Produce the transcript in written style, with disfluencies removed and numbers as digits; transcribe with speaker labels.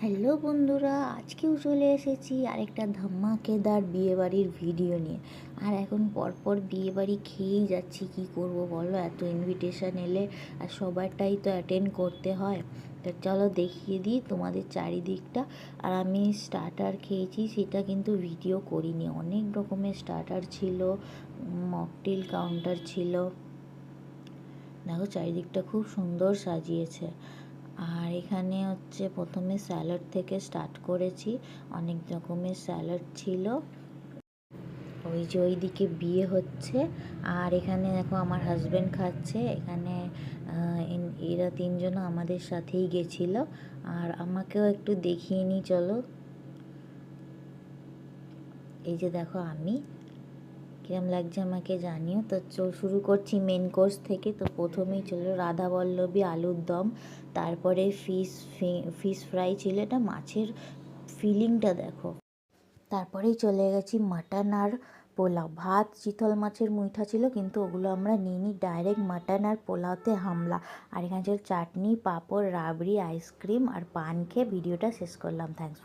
Speaker 1: Hello বন্ধুরা, আজকেও চলে এসেছি আরেকটা ধামাকেদার বিয়েবাড়ির ভিডিও নিয়ে। আর এখন পরপর বিয়েবাড়ি খেয়েই যাচ্ছি, কি করব বলো, এত ইনভিটেশন এলে আর সবারটাই তো অ্যাটেন্ড করতে হয়। তো চলো দেখিয়ে দিই তোমাদের চারিদিকটা। আর আমি স্টার্টার খেয়েছি, সেটা কিন্তু ভিডিও করিনি। অনেক রকমের স্টার্টার ছিল, মকটেল কাউন্টার ছিল। দেখো চারিদিকটা খুব সুন্দর সাজিয়েছে। আর এখানে হচ্ছে প্রথমে স্যালাড থেকে স্টার্ট করেছি, অনেক রকমের স্যালাড ছিল। ওই যে ওইদিকে বিয়ে হচ্ছে, আর এখানে দেখো আমার হাজব্যান্ড খাচ্ছে। এখানে এরা তিনজনও আমাদের সাথেই গেছিল। আর আমাকেও একটু দেখিয়ে নিই চলো। এই যে দেখো আমি, কিরম লাগছে আমাকে জানিও। তো শুরু করছি মেন কোর্স থেকে। তো প্রথমেই চলো রাধাবল্লভী আলুর দম, তারপরে ফিশ ফ্রাই ছিল, এটা মাছের ফিলিংটা দেখো। তারপরেই চলে গেছি মাটন আর পোলাও। ভাত চিতল মাছের মুইঠা ছিল, কিন্তু ওগুলো আমরা নিইনি, ডাইরেক্ট মাটন আর পোলাওতে হামলা। আর এখানে ছিল চাটনি, পাঁপড়, রাবড়ি, আইসক্রিম আর পান খেয়ে ভিডিওটা শেষ করলাম। থ্যাংকস।